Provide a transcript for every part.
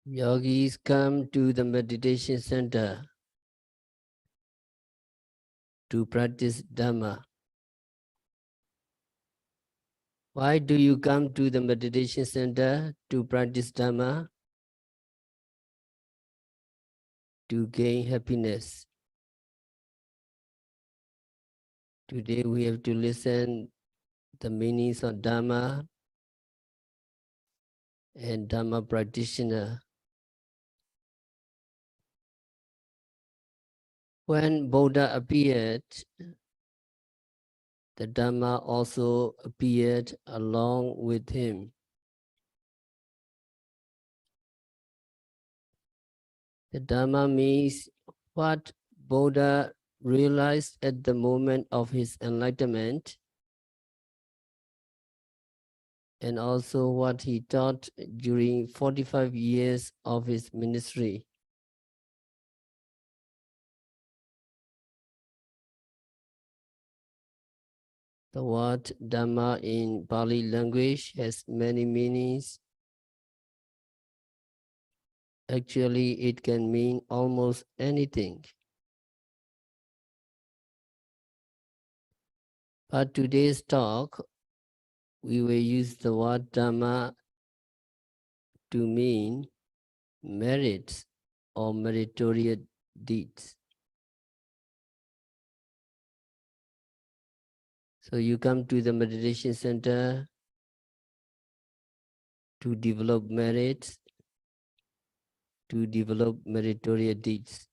Yogis come to the meditation center to practice Dhamma. Why do you come to the meditation center to practice Dhamma? To gain happiness. Today we have to listen the meanings of Dhamma and Dhamma practitioner. When Buddha appeared, the Dhamma also appeared along with him. The Dhamma means what Buddha realized at the moment of his enlightenment, and also what he taught during 45 years of his ministry. The word Dhamma in Pali language has many meanings. Actually, it can mean almost anything. But today's talk, we will use the word Dhamma to mean merits or meritorious deeds. So you come to the meditation center to develop merits, to develop meritorious deeds.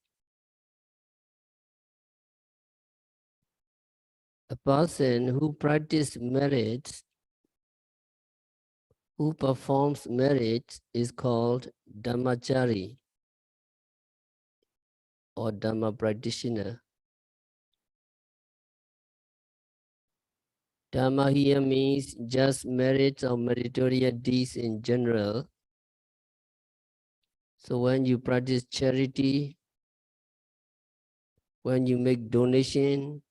A person who practices merits, who performs merits, is called Dhammachari or Dhamma practitioner. Dhamma here means just merits or meritorious deeds in general. So when you practice charity, when you make donation,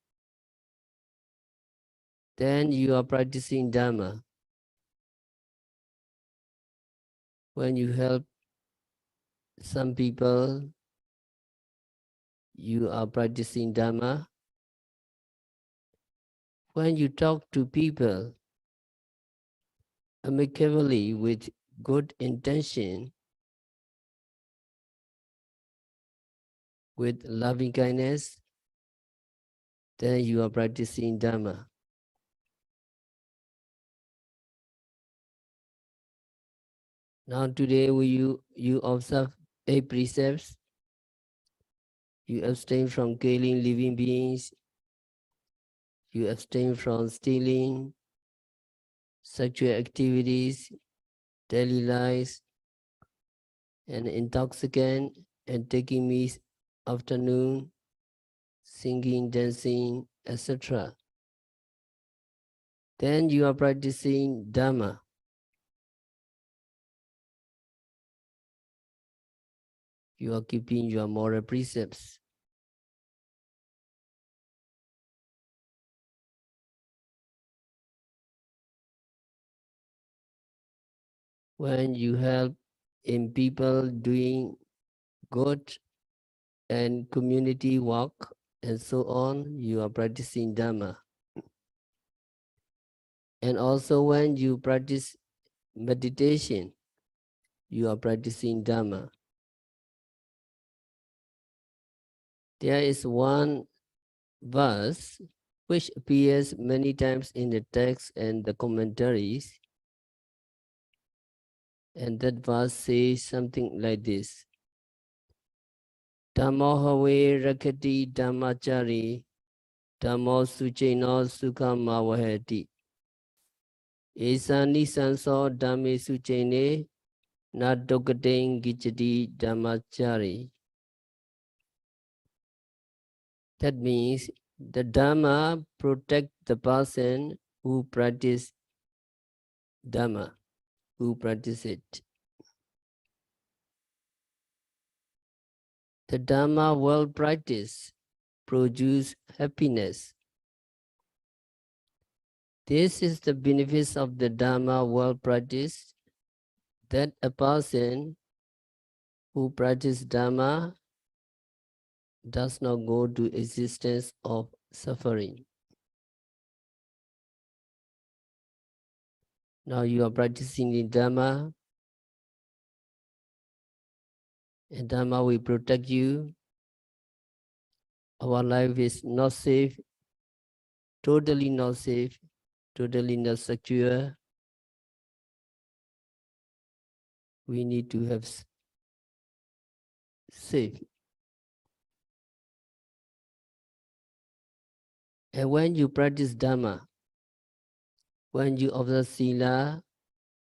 then you are practicing Dhamma. When you help some people, you are practicing Dhamma. When you talk to people amicably with good intention, with loving kindness, then you are practicing Dhamma. Now today you observe 8 precepts. You abstain from killing living beings. You abstain from stealing, sexual activities, daily lives, and intoxicant, and taking meals afternoon, singing, dancing, etc. Then you are practicing Dhamma. You are keeping your moral precepts. When you help in people doing good and community work and so on, you are practicing Dhamma. And also when you practice meditation, you are practicing Dhamma. There is one verse which appears many times in the text and the commentaries, and that verse says something like this. Dhammo have rakati dhammachari, dhammo suchaino sukhamavahati. Esani sanso dhamme suchaine, na dokaten gichati dhammachari. That means the Dhamma protect the person who practice Dhamma, who practice it. The Dhamma well practiced produce happiness. This is the benefits of the Dhamma well practiced, that a person who practice Dhamma does not go to existence of suffering. Now you are practicing the Dhamma, and Dhamma will protect you. Our life is not safe, totally not safe, totally not secure. We need to have safe. And when you practice Dhamma, when you observe Sila,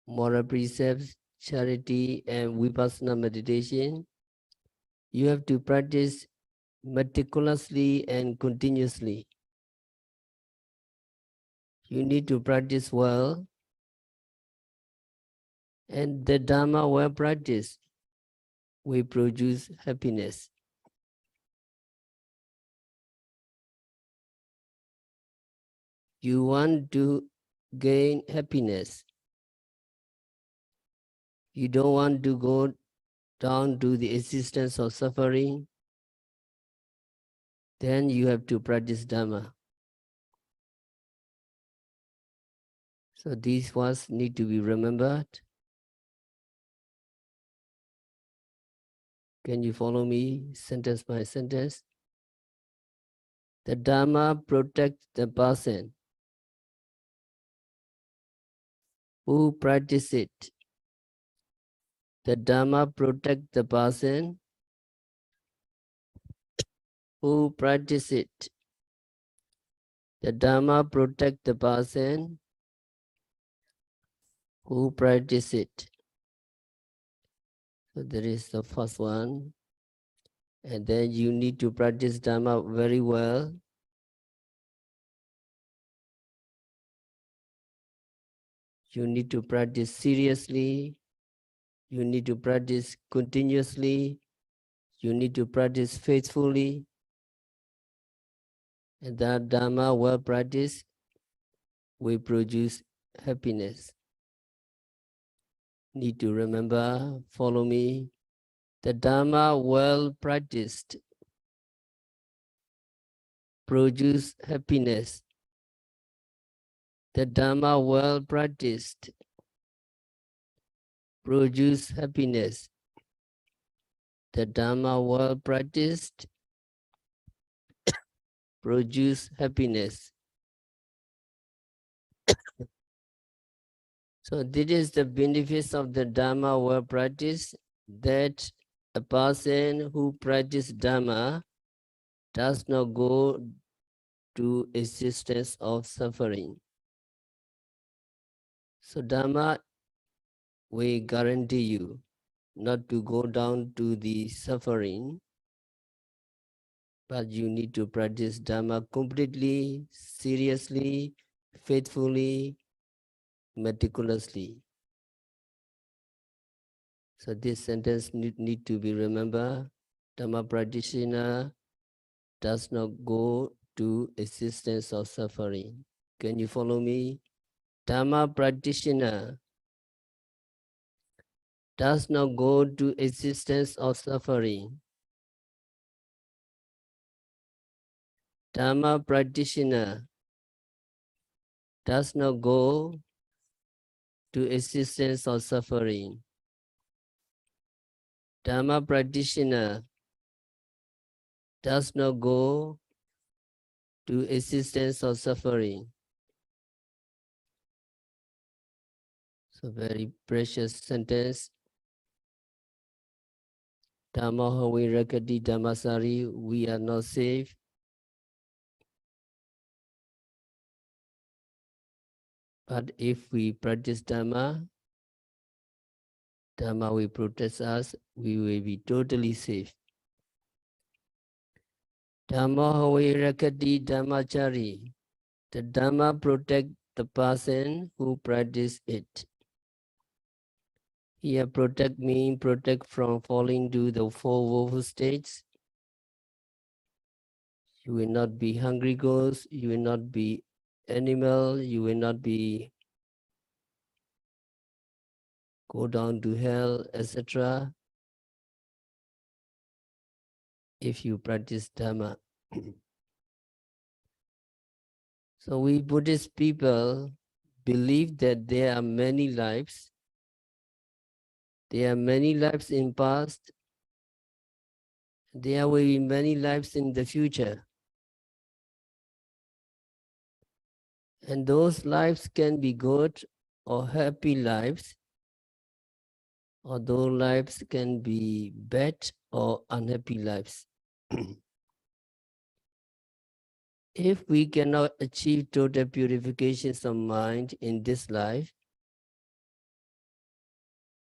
moral precepts, charity, and Vipassana meditation, you have to practice meticulously and continuously. You need to practice well, and the Dhamma well practiced will produce happiness. You want to gain happiness. You don't want to go down to the existence of suffering. Then you have to practice Dhamma. So these words need to be remembered. Can you follow me sentence by sentence? The Dhamma protects the person who practice it. The Dhamma protects the person who practice it. The Dhamma protects the person who practice it. So there is the first one. And then you need to practice Dhamma very well. You need to practice seriously. You need to practice continuously. You need to practice faithfully. And that Dhamma well practiced will produce happiness. Need to remember, follow me. The Dhamma well practiced produce happiness. The Dhamma well practiced produce happiness. The Dhamma well practiced produce happiness. So this is the benefits of the Dhamma well practiced, that a person who practices Dhamma does not go to existence of suffering. So Dhamma will guarantee you not to go down to the suffering, but you need to practice Dhamma completely, seriously, faithfully, meticulously. So this sentence need to be remembered. Dhamma practitioner does not go to existence of suffering. Can you follow me? Dhamma practitioner does not go to existence of suffering. Dhamma practitioner does not go to existence of suffering. Dhamma practitioner does not go to existence of suffering. So very precious sentence. Dhamma hawi rakati dhammasari, we are not safe. But if we practice Dhamma, Dhamma will protect us, we will be totally safe. Dhamma hawi rakati dhammachari. The Dhamma protect the person who practice it. Here protect means protect from falling to the four woeful states. You will not be hungry ghost, you will not be animal, you will not be go down to hell, etc. if you practice Dhamma. So we Buddhist people believe that there are many lives. There are many lives in past. There will be many lives in the future. And those lives can be good or happy lives, or those lives can be bad or unhappy lives. If we cannot achieve total purification of mind in this life,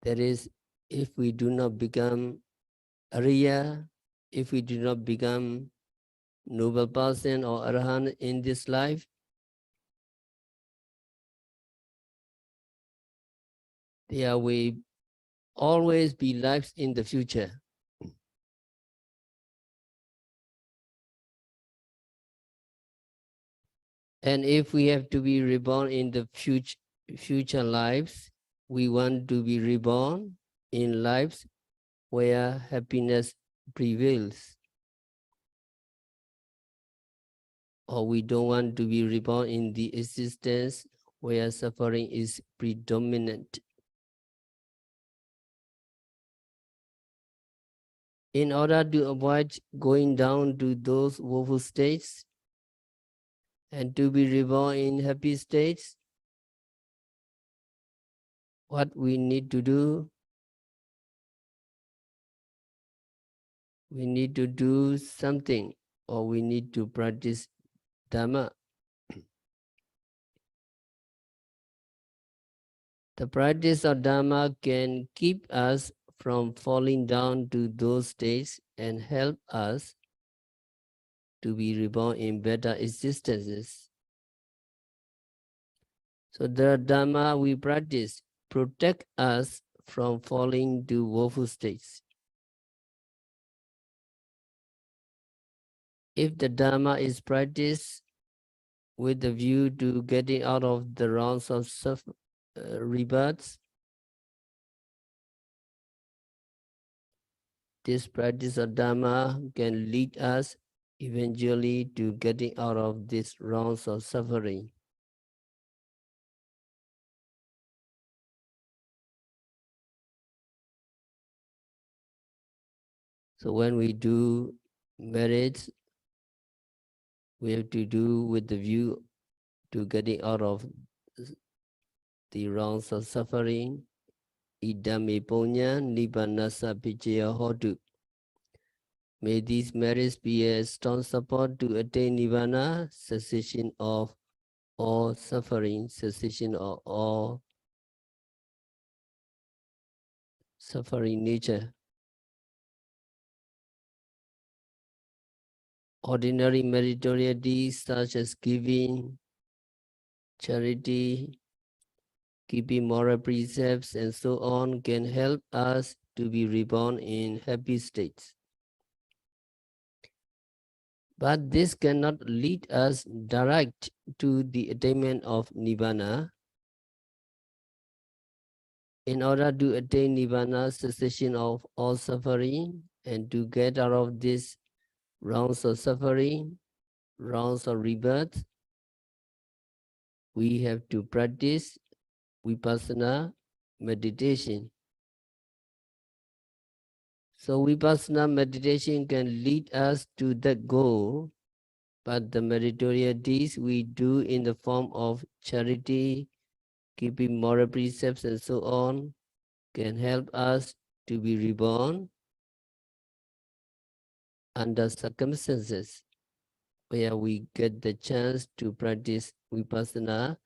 that is, if we do not become Arya, if we do not become noble person or Arahant in this life, there will always be lives in the future. And if we have to be reborn in the future lives, we want to be reborn in lives where happiness prevails. Or we don't want to be reborn in the existence where suffering is predominant. In order to avoid going down to those woeful states and to be reborn in happy states, what we need to do, we need to do something, or we need to practice Dhamma. The practice of Dhamma can keep us from falling down to those states and help us to be reborn in better existences. So the Dhamma we practice protect us from falling to woeful states. If the Dhamma is practiced with the view to getting out of the rounds of rebirths, this practice of Dhamma can lead us eventually to getting out of these rounds of suffering. So when we do marriage, we have to do with the view to getting out of the rounds of suffering. Idame punya nibbanasa picaya hotu. May these merits be a strong support to attain Nibbana, cessation of all suffering, cessation of all suffering nature. Ordinary meritorious deeds such as giving, charity, keeping moral precepts, and so on can help us to be reborn in happy states. But this cannot lead us direct to the attainment of Nibbana. In order to attain Nibbana, cessation of all suffering, and to get out of this rounds of suffering, rounds of rebirth, we have to practice vipassana meditation. So vipassana meditation can lead us to that goal, but the meritorious deeds we do in the form of charity, keeping moral precepts and so on, can help us to be reborn under circumstances where we get the chance to practice vipassana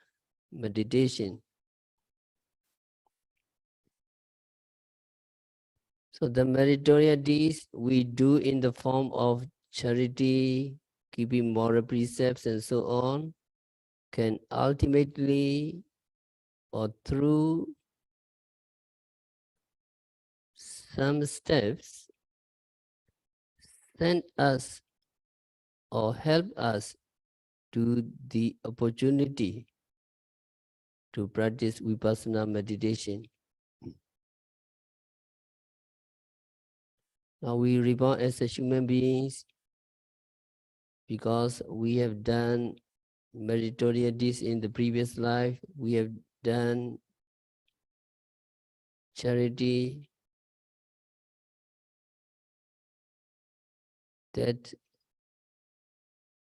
meditation. So the meritorious deeds we do in the form of charity, keeping moral precepts and so on, can ultimately or through some steps send us or help us to the opportunity to practice vipassana meditation. Now we reborn as a human beings because we have done meritorious deeds in the previous life. We have done charity. That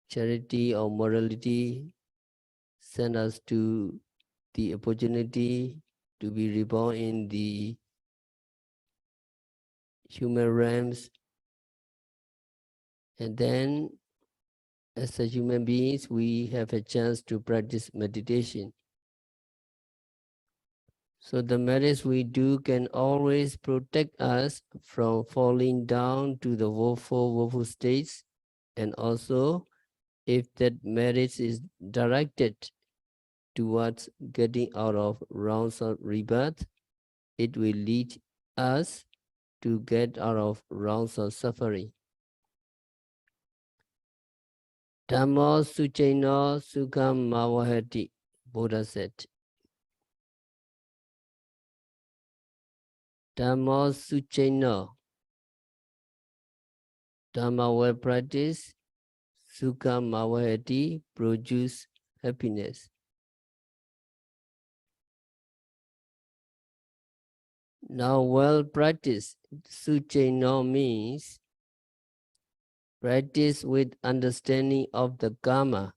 charity or morality send us to the opportunity to be reborn in the human realms. And then as a human beings, we have a chance to practice meditation. So the merits we do can always protect us from falling down to the woeful states. And also, if that merit is directed towards getting out of rounds of rebirth, it will lead us to get out of rounds of suffering. Dhamma sucaino sukham mavahati, Buddha said. Dhamma sucaino, Dhamma well practice, sukham mavahati, produce happiness. Now well practice, sucaino means practice with understanding of the karma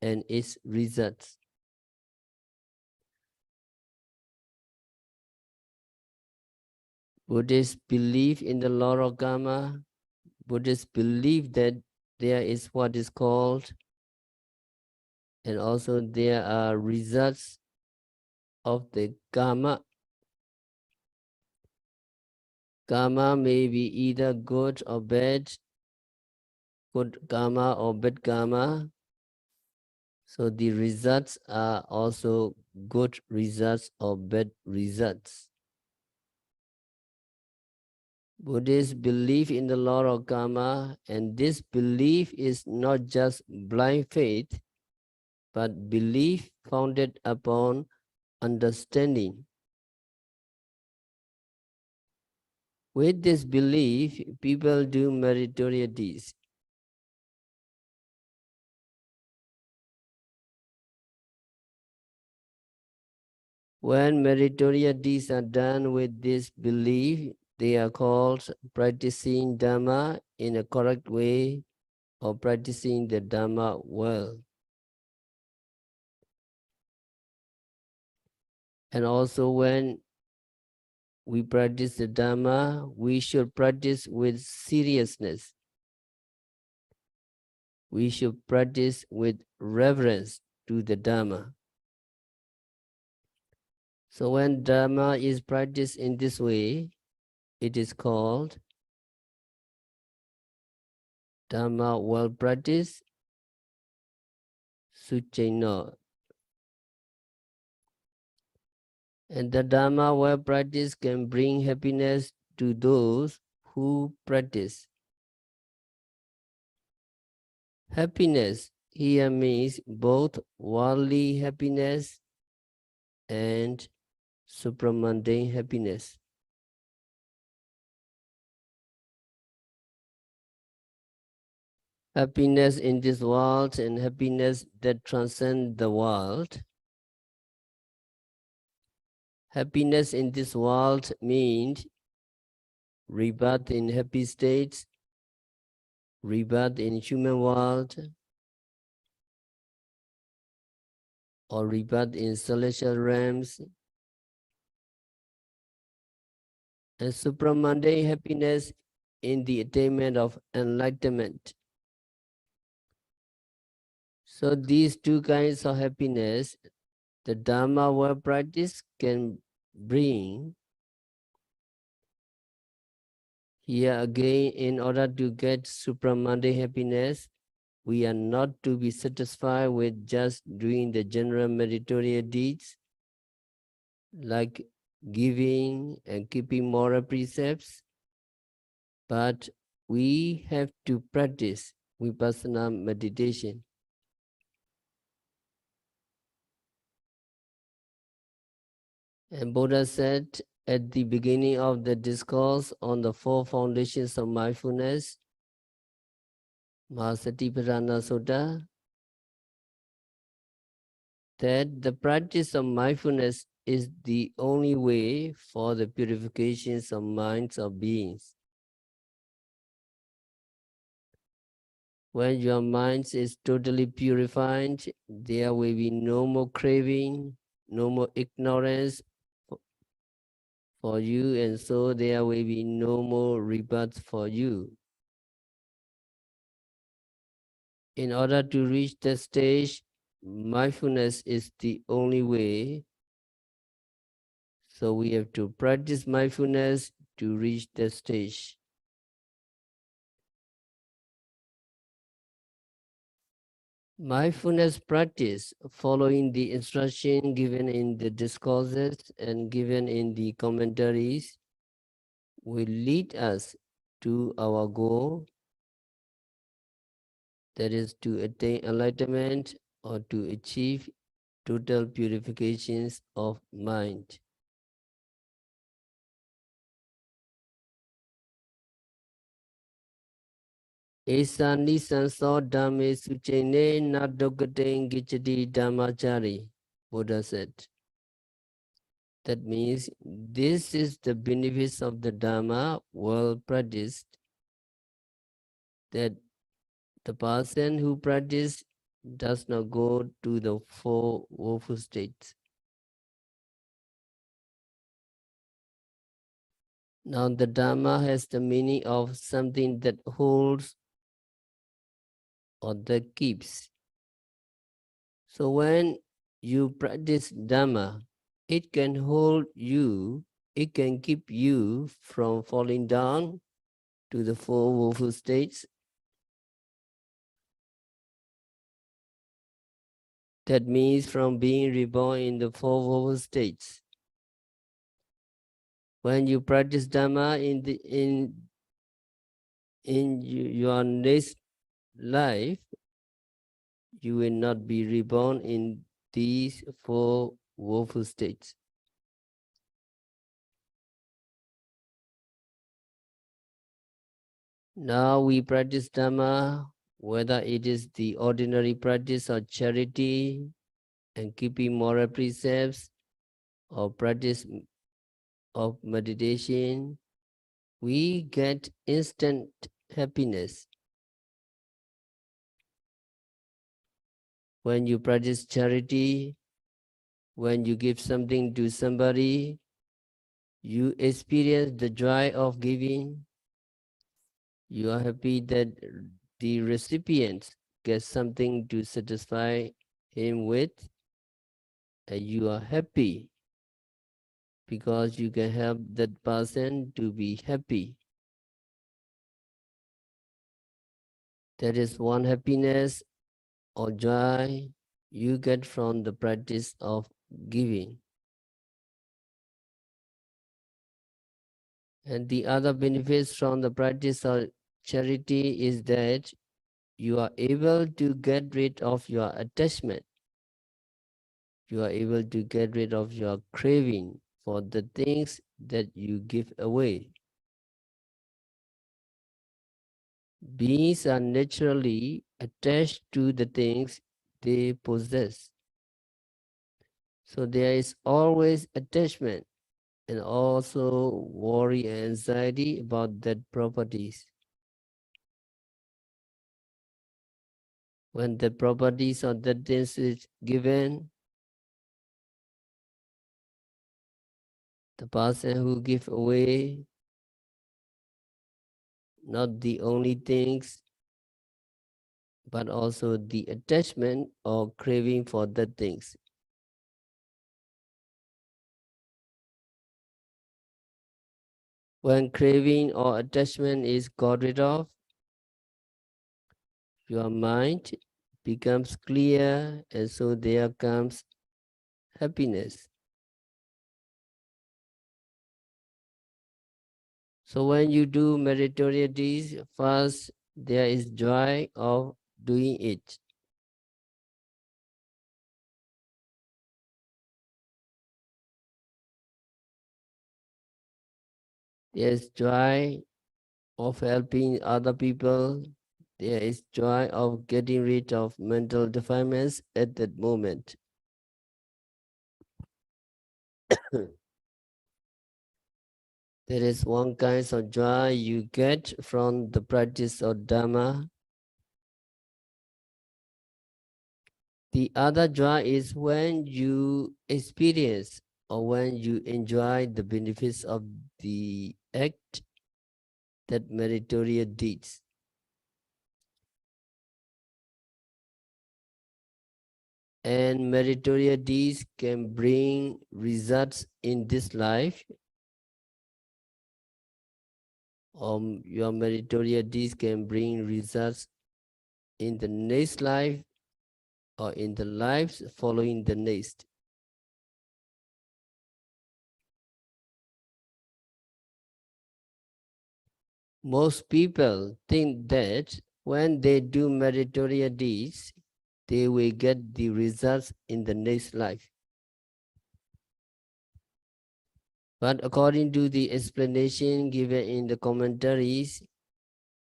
and its results. Buddhists believe in the law of karma. Buddhists believe that there is what is called, and also there are results of the karma. Karma may be either good or bad, good karma or bad karma. So the results are also good results or bad results. Buddhists believe in the law of karma, and this belief is not just blind faith, but belief founded upon understanding. With this belief, people do meritorious deeds. When meritorious deeds are done with this belief, they are called practicing Dhamma in a correct way or practicing the Dhamma well. And also when we practice the Dhamma, we should practice with seriousness. We should practice with reverence to the Dhamma. So when Dhamma is practiced in this way, it is called Dhamma well practiced, sucaino. And the Dhamma well practiced can bring happiness to those who practice. Happiness here means both worldly happiness and supramundane happiness. Happiness in this world and happiness that transcends the world. Happiness in this world means rebirth in happy states, rebirth in human world, or rebirth in celestial realms. And supramundane happiness in the attainment of enlightenment. So these two kinds of happiness, the Dhamma well practice can bring. Here again, in order to get supramundane happiness, we are not to be satisfied with just doing the general meritorious deeds, like giving and keeping moral precepts, but we have to practice vipassana meditation. And Buddha said, at the beginning of the discourse on the four foundations of mindfulness, Mahasatiparana Sutta, that the practice of mindfulness is the only way for the purifications of minds of beings. When your mind is totally purified, there will be no more craving, no more ignorance for you, and so there will be no more rebirth for you. In order to reach that stage, mindfulness is the only way. So we have to practice mindfulness to reach that stage. Mindfulness practice, following the instruction given in the discourses and given in the commentaries, will lead us to our goal, that is to attain enlightenment or to achieve total purifications of mind. Esa nisanso dhamme suchene nadokate gichati dhammachari, Buddha said. That means this is the benefits of the Dhamma well practiced, that the person who practices does not go to the four woeful states. Now the Dhamma has the meaning of something that holds or that keeps. So when you practice Dhamma, it can hold you, it can keep you from falling down to the four woeful states. That means from being reborn in the four woeful states. When you practice Dhamma in your next life, you will not be reborn in these four woeful states. Now we practice Dhamma, whether it is the ordinary practice of charity and keeping moral precepts, or practice of meditation, we get instant happiness. When you practice charity, when you give something to somebody, you experience the joy of giving. You are happy that the recipient gets something to satisfy him with, and you are happy because you can help that person to be happy. That is one happiness or joy you get from the practice of giving. And the other benefits from the practice of charity is that you are able to get rid of your attachment. You are able to get rid of your craving for the things that you give away. Beings are naturally attached to the things they possess. So there is always attachment and also worry and anxiety about that properties. When the properties of that things is given, the person who give away not the only things, but also the attachment or craving for the things. When craving or attachment is got rid of, your mind becomes clear, and so there comes happiness. So when you do meritorious deeds, first there is joy of doing it. There's joy of helping other people. There is joy of getting rid of mental defilements at that moment. There is one kind of joy you get from the practice of Dhamma. The other joy is when you experience or when you enjoy the benefits of the act, that meritorious deeds. And meritorious deeds can bring results in this life, or your meritorious deeds can bring results in the next life or in the lives following the next. Most people think that when they do meritorious deeds, they will get the results in the next life. But according to the explanation given in the commentaries,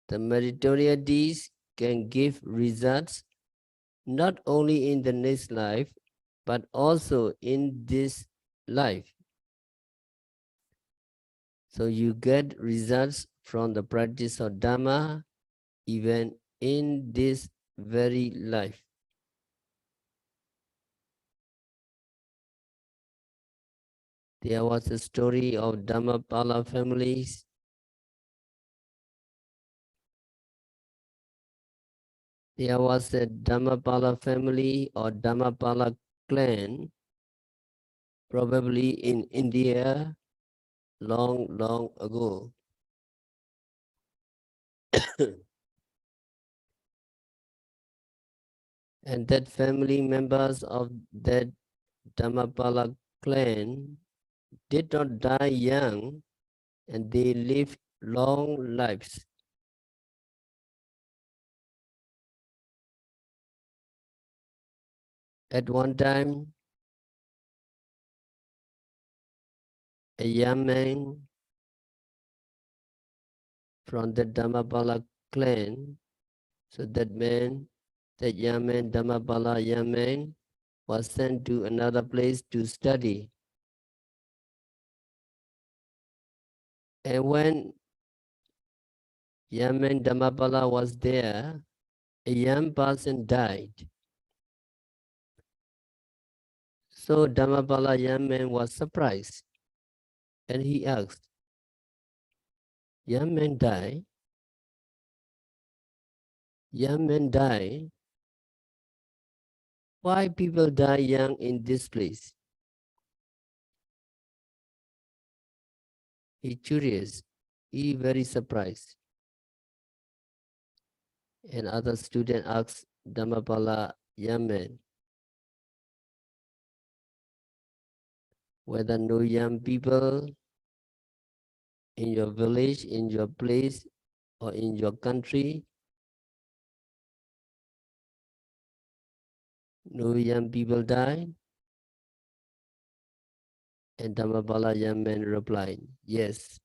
the meritorious deeds can give results not only in the next life, but also in this life. So you get results from the practice of Dhamma even in this very life. There was a story of Dhammapala families. There was a Dhammapala family or Dhammapala clan, probably in India, long, long ago. And that family members of that Dhammapala clan did not die young, and they lived long lives. At one time, a young man from the Dhammapala clan, so that young man, Dhammapala young man, was sent to another place to study. And when young man Dhammapala was there, a young person died. So Dhammapala young man was surprised, and he asked, young man died? Young man died? Why people die young in this place? He curious, he very surprised. And other student asked Dhammapala young man whether no young people in your village, in your place, or in your country, no young people died? And Dhammapala young man replied, yes.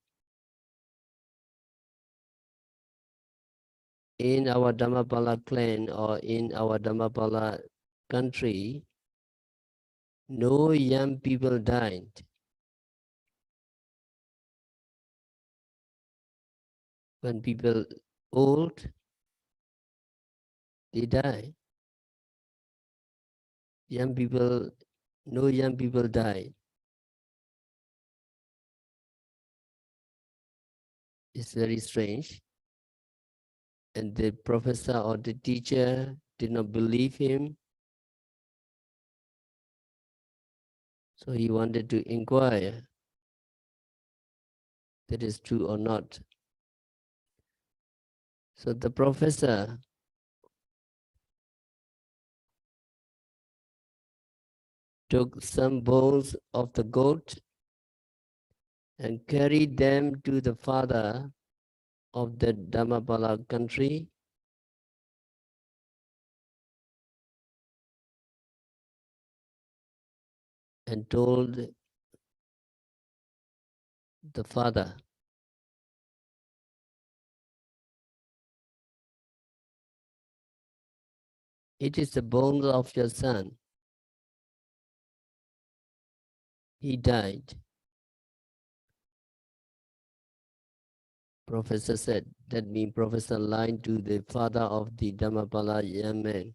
In our Dhammapala clan or in our Dhammapala country, no young people died. When people old, they die. Young people, no young people die. It's very strange. And the professor or the teacher did not believe him. So he wanted to inquire that is true or not. So the professor took some bones of the goat and carried them to the father of the Dhammapala country, and told the father It is the bones of your son. He died. Professor said. That means Professor lied to the father of the Dhammapala young man.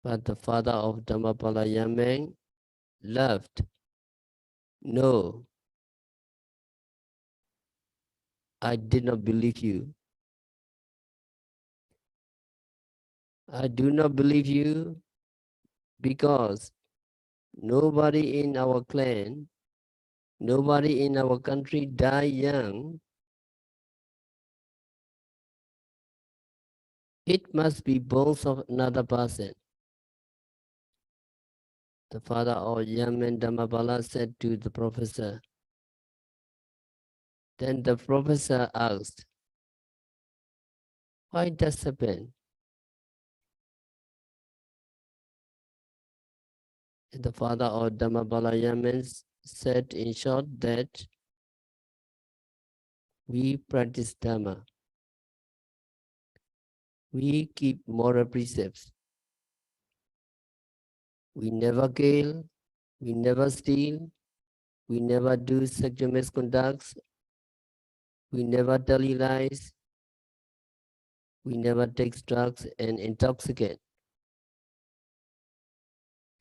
But the father of Dhammapala young man laughed. No, I did not believe you. I do not believe you because nobody in our clan, nobody in our country died young. It must be bones of another person. The father of young man Dhammapala said to the professor. Then the professor asked, why does happen? And the father of Dhammapala young man said in short that we practice Dhamma. We keep moral precepts. We never kill, we never steal, we never do sexual misconducts, we never tell lies, we never take drugs and intoxicant.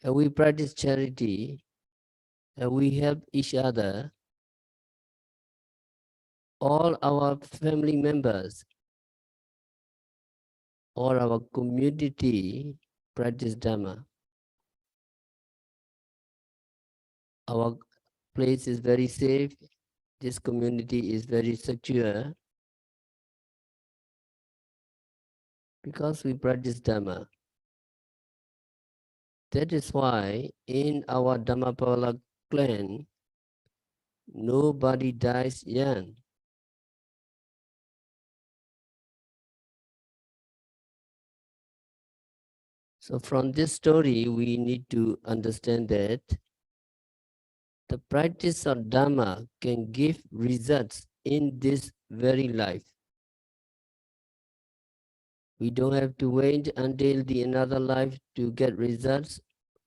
And we practice charity, and we help each other, all our family members, all our community practice Dhamma. Our place is very safe. This community is very secure because we practice Dhamma. That is why in our Dhammapala clan, nobody dies young. So from this story, we need to understand that the practice of Dhamma can give results in this very life. We don't have to wait until the another life to get results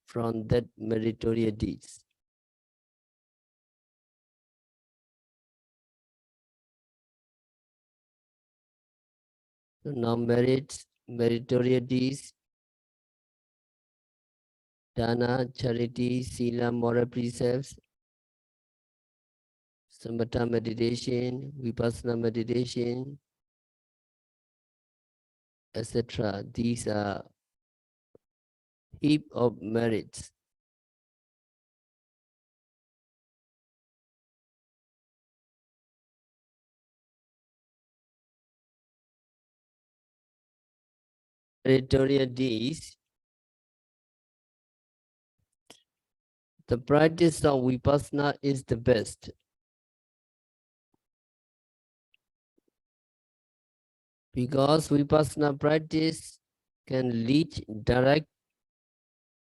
from that meritorious deeds. So now meritorious deeds, dana, charity, sila, moral precepts, samatha meditation, vipassana meditation, etc. These are heap of merits. Meritorious deeds, the practice of vipassana is the best. Because vipassana practice can lead direct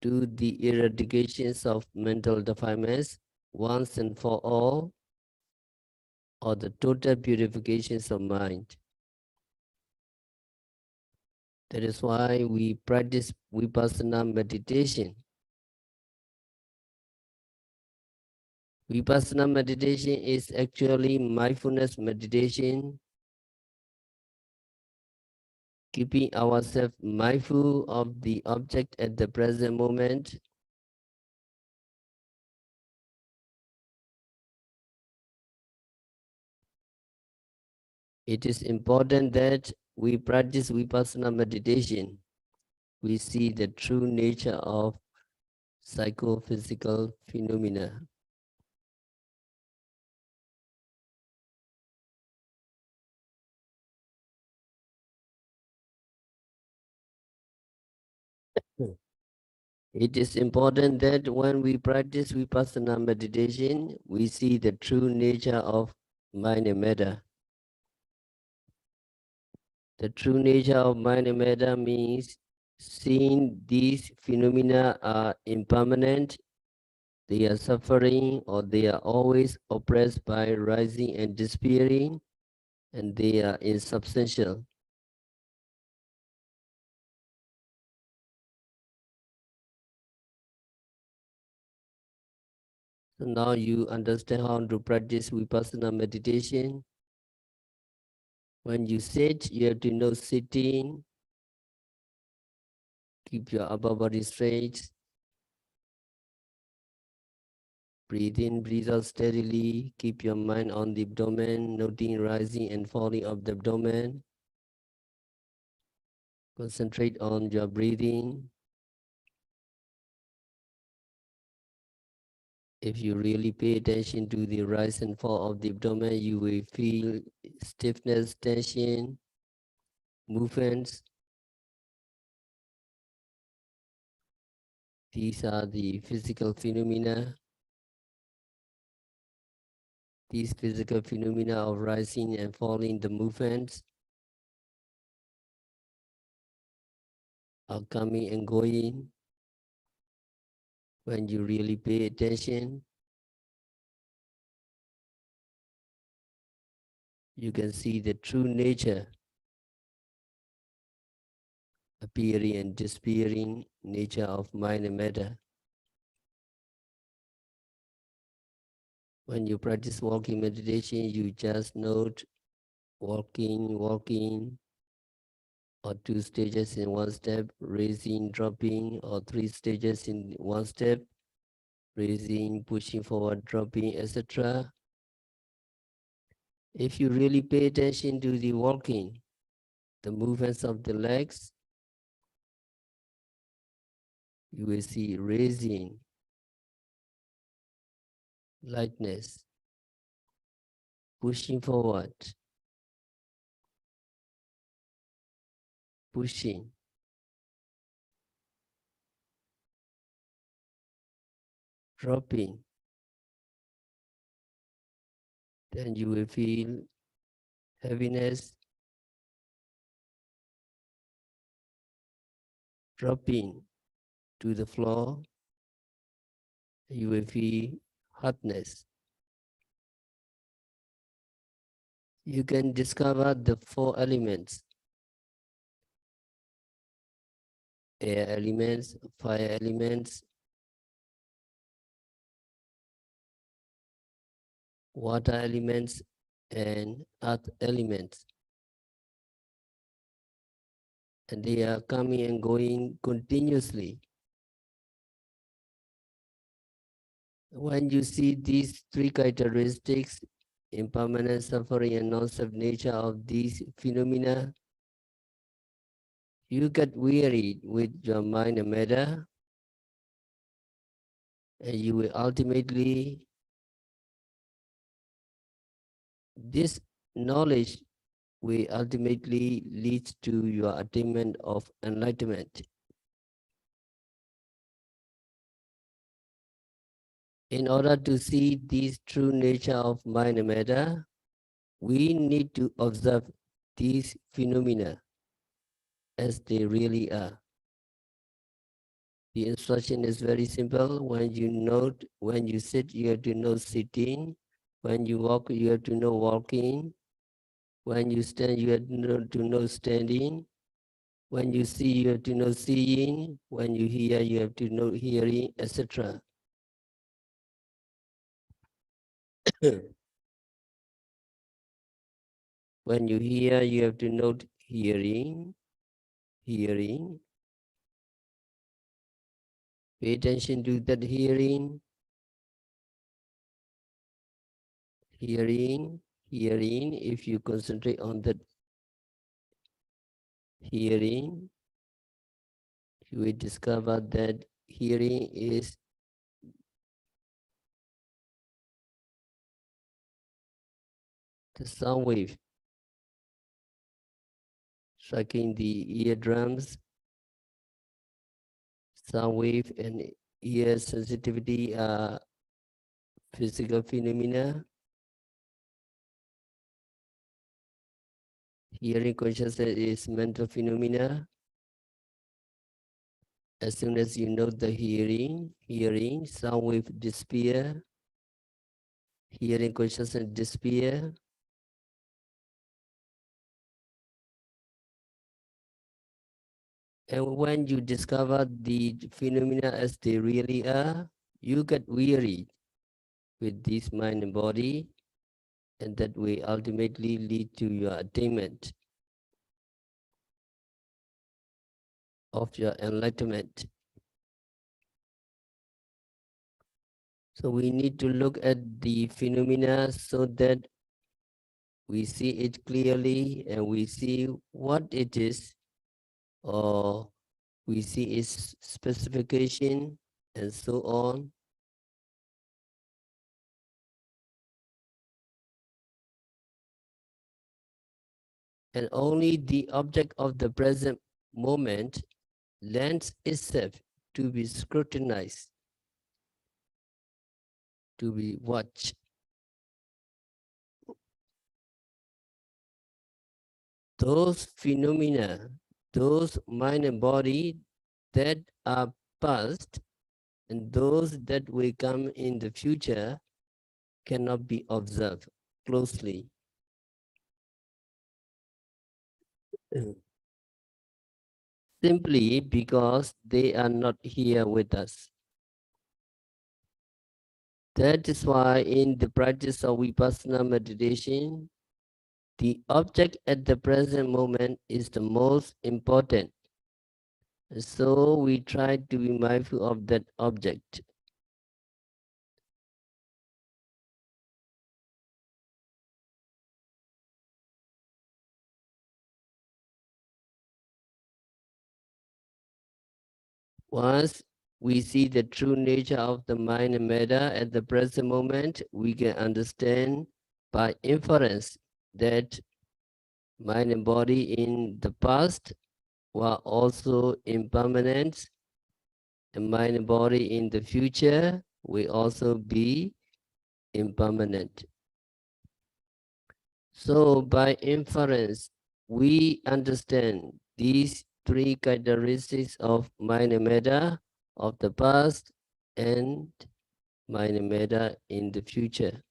to the eradications of mental defilements once and for all, or the total purifications of mind. That is why we practice vipassana meditation. Vipassana meditation is actually mindfulness meditation, keeping ourselves mindful of the object at the present moment. It is important that we practice vipassana meditation. We see the true nature of psychophysical phenomena. It is important that when we practice vipassana meditation, we see the true nature of mind and matter. The true nature of mind and matter means seeing these phenomena are impermanent, they are suffering, or they are always oppressed by rising and disappearing. and they are insubstantial. So now you understand how to practice Vipassana meditation. When you sit, you have to know sitting, keep your upper body straight, breathe in, breathe out steadily, keep your mind on the abdomen, noting rising and falling of the abdomen. Concentrate on your breathing. If you really pay attention to the rise and fall of the abdomen, you will feel stiffness, tension, movements. These are the physical phenomena. These physical phenomena of rising and falling, the movements are coming and going. When you really pay attention, you can see the true nature, appearing and disappearing nature of mind and matter. When you practice walking meditation, you just note walking, walking, or 2 stages in 1 step, raising, dropping, or 3 stages in 1 step, raising, pushing forward, dropping, etc. If you really pay attention to the walking, the movements of the legs, you will see raising, lightness, pushing forward, pushing, dropping. Then you will feel heaviness, dropping to the floor. You will feel hotness. You can discover the 4 elements: air elements, fire elements, water elements, and earth elements. And they are coming and going continuously. When you see these 3 characteristics, impermanent, suffering, and non-self nature of these phenomena, you get wearied with your mind and matter, and you will ultimately, this knowledge will ultimately lead to your attainment of enlightenment. In order to see this true nature of mind and matter, we need to observe these phenomena as they really are. The instruction is very simple. When you sit, you have to know sitting. When you walk, you have to know walking. When you stand, you have to know standing. When you see, you have to know seeing. When you hear, you have to know hearing, etc. When you hear, you have to note hearing, hearing. Pay attention to that hearing, hearing, hearing. If you concentrate on that hearing, you will discover that hearing is the sound wave striking the eardrums. Sound wave and ear sensitivity are physical phenomena. Hearing consciousness is mental phenomena. As soon as you know the hearing, sound wave disappear, hearing consciousness disappear. And when you discover the phenomena as they really are, you get weary with this mind and body, and that will ultimately lead to your attainment of your enlightenment. So we need to look at the phenomena so that we see it clearly and we see what it is, or we see its specification and so on. And only the object of the present moment lends itself to be scrutinized, to be watched. Those phenomena, those mind and body that are past and those that will come in the future cannot be observed closely. Simply because they are not here with us. That is why in the practice of Vipassana meditation, the object at the present moment is the most important. So we try to be mindful of that object. Once we see the true nature of the mind and matter at the present moment, we can understand by inference that mind and body in the past were also impermanent, and mind and body in the future will also be impermanent. So by inference, we understand these three characteristics of mind and matter of the past and mind and matter in the future.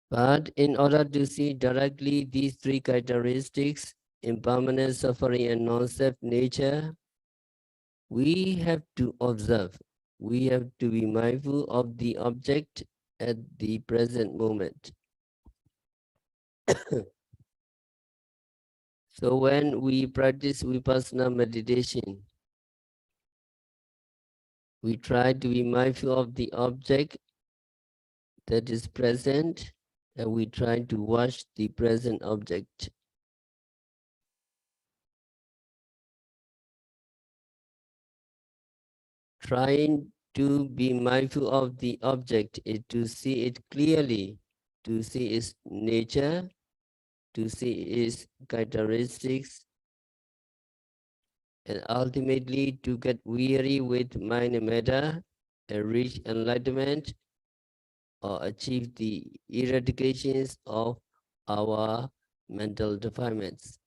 But in order to see directly these three characteristics, impermanent, suffering, and non-self nature, we have to observe. We have to be mindful of the object at the present moment. So when we practice Vipassana meditation, we try to be mindful of the object that is present, and we try to watch the present object. Trying to be mindful of the object is to see it clearly, to see its nature, to see its characteristics, and ultimately to get weary with mind and matter and reach enlightenment or achieve the eradications of our mental defilements.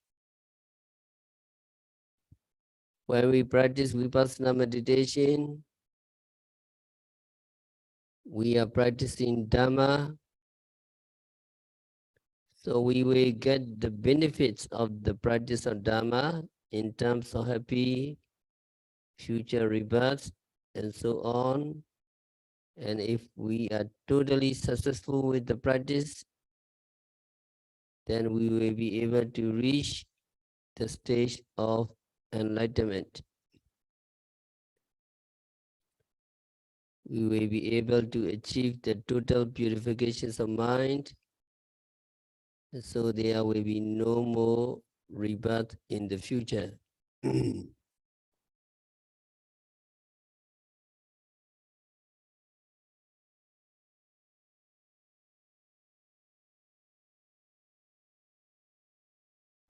When we practice Vipassana meditation, we are practicing Dhamma, so we will get the benefits of the practice of Dhamma in terms of happy future rebirths and so on. And if we are totally successful with the practice, then we will be able to reach the stage of enlightenment. We will be able to achieve the total purifications of mind, and so there will be no more rebirth in the future.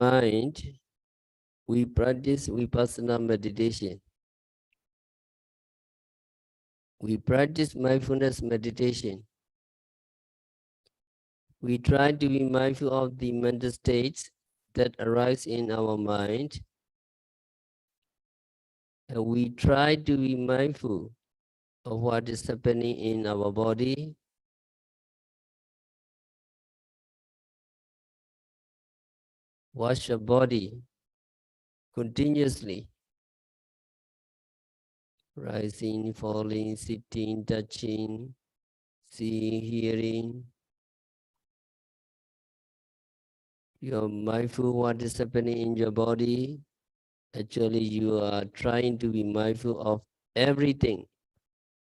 Mind, we practice Vipassana meditation. We practice mindfulness meditation. We try to be mindful of the mental states that arise in our mind, and we try to be mindful of what is happening in our body, Wash your body continuously. Rising, falling, sitting, touching, seeing, hearing. You're mindful what is happening in your body. Actually, you are trying to be mindful of everything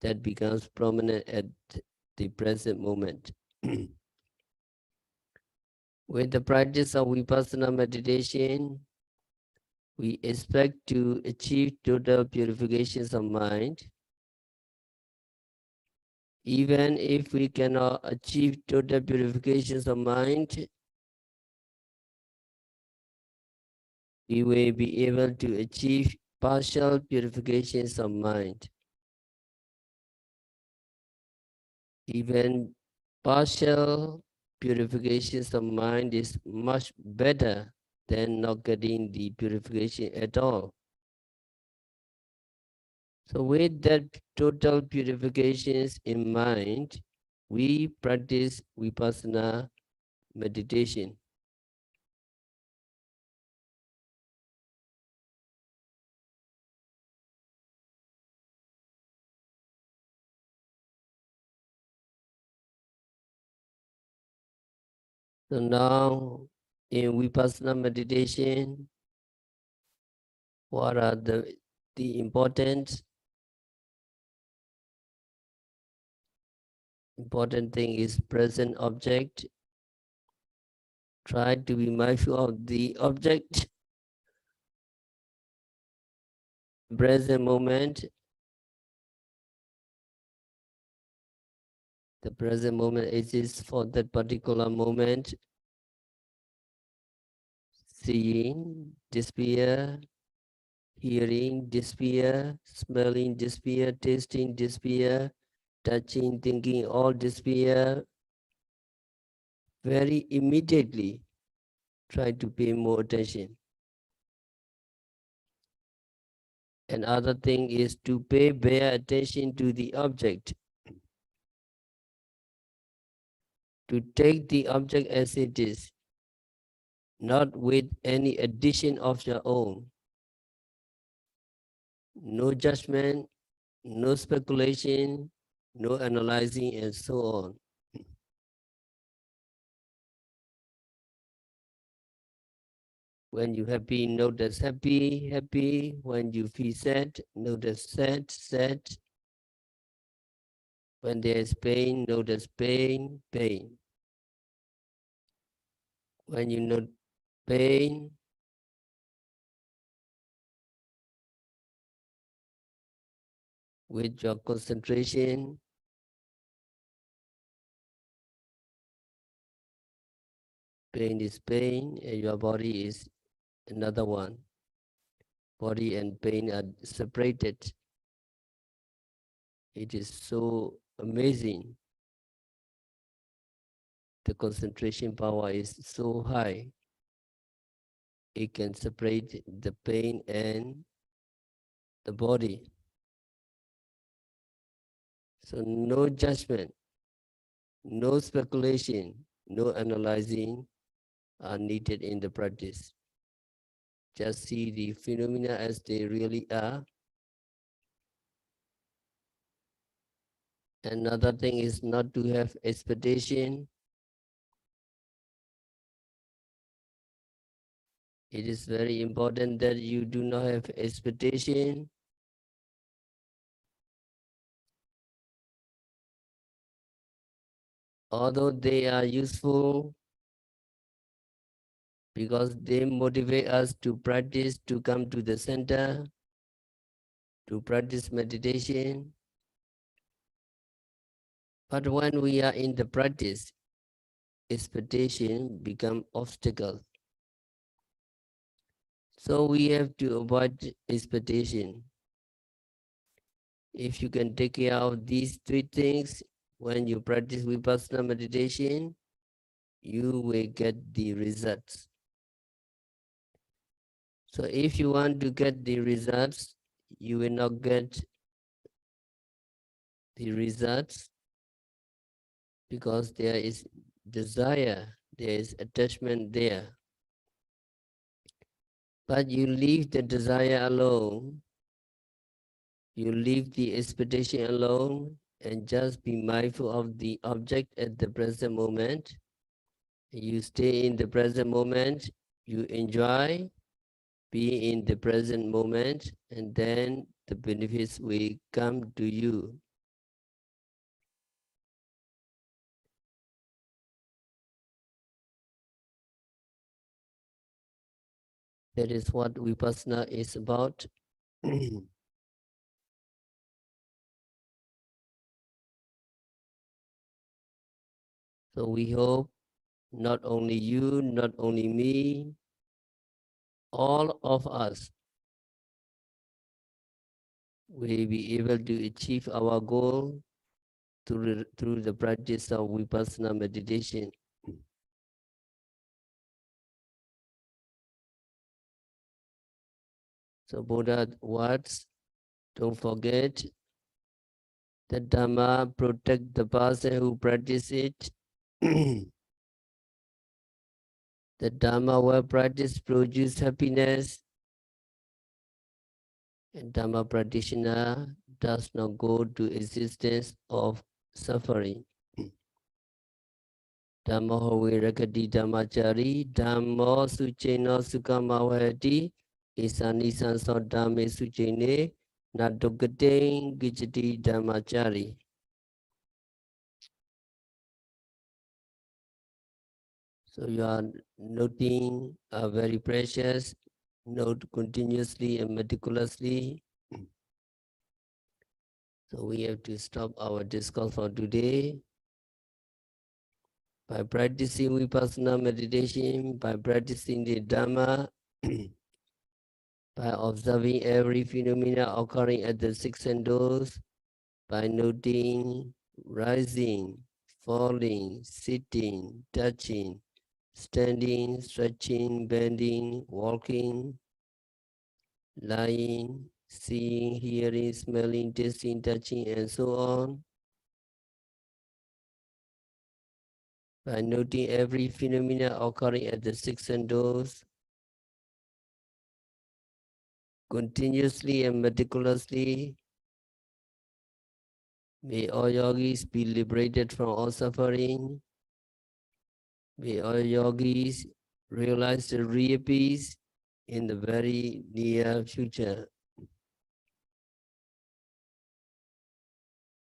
that becomes prominent at the present moment. With the practice of Vipassana meditation, we expect to achieve total purifications of mind. Even if we cannot achieve total purifications of mind, we will be able to achieve partial purifications of mind. Even partial purifications of mind is much better than not getting the purification at all. So with that total purifications in mind, we practice Vipassana meditation. So now in Vipassana meditation, what are the important thing is present object. Try to be mindful of the object, present moment. The present moment exists for that particular moment. Seeing disappear, hearing disappear, smelling disappear, tasting disappear, touching, thinking, all disappear. Very immediately, try to pay more attention. Another thing is to pay bare attention to the object, to take the object as it is, not with any addition of your own. No judgment, no speculation, no analyzing, and so on. When you happy, notice happy, happy. When you feel sad, notice sad, sad. When there is pain, notice pain, pain. When you note pain, with your concentration, pain is pain, and your body is another one. Body and pain are separated. It is so amazing. The concentration power is so high. It can separate the pain and the body. So no judgment, no speculation, no analyzing are needed in the practice. Just see the phenomena as they really are. Another thing is not to have expectation. It is very important that you do not have expectation. Although they are useful because they motivate us to practice, to come to the center, to practice meditation. But when we are in the practice, expectation become obstacle. So we have to avoid expectation. If you can take care of these three things, when you practice Vipassana meditation, you will get the results. So if you want to get the results, you will not get the results because there is desire, there is attachment there. But you leave the desire alone, you leave the expectation alone, and just be mindful of the object at the present moment. You stay in the present moment, you enjoy, be in the present moment, and then the benefits will come to you. That is what Vipassana is about. So we hope not only you, not only me, all of us will be able to achieve our goal through the practice of Vipassana meditation. So Buddha words, don't forget that Dhamma protect the person who practice it. The Dhamma well practice produce happiness, and Dhamma practitioner does not go to existence of suffering. Dhamma virakati dhammachari, Dhammo sucheno sukama vahati, isani sanso dhamme suchene, nadukate gijati dhammachari. So you are noting very precious, note continuously and meticulously. So we have to stop our discourse for today. By practicing Vipassana meditation, by practicing the Dhamma, by observing every phenomena occurring at the six senses, by noting rising, falling, sitting, touching, standing, stretching, bending, walking, lying, seeing, hearing, smelling, tasting, touching, and so on. By noting every phenomena occurring at the six senses, continuously and meticulously, may all yogis be liberated from all suffering. May all yogis realize the real peace in the very near future.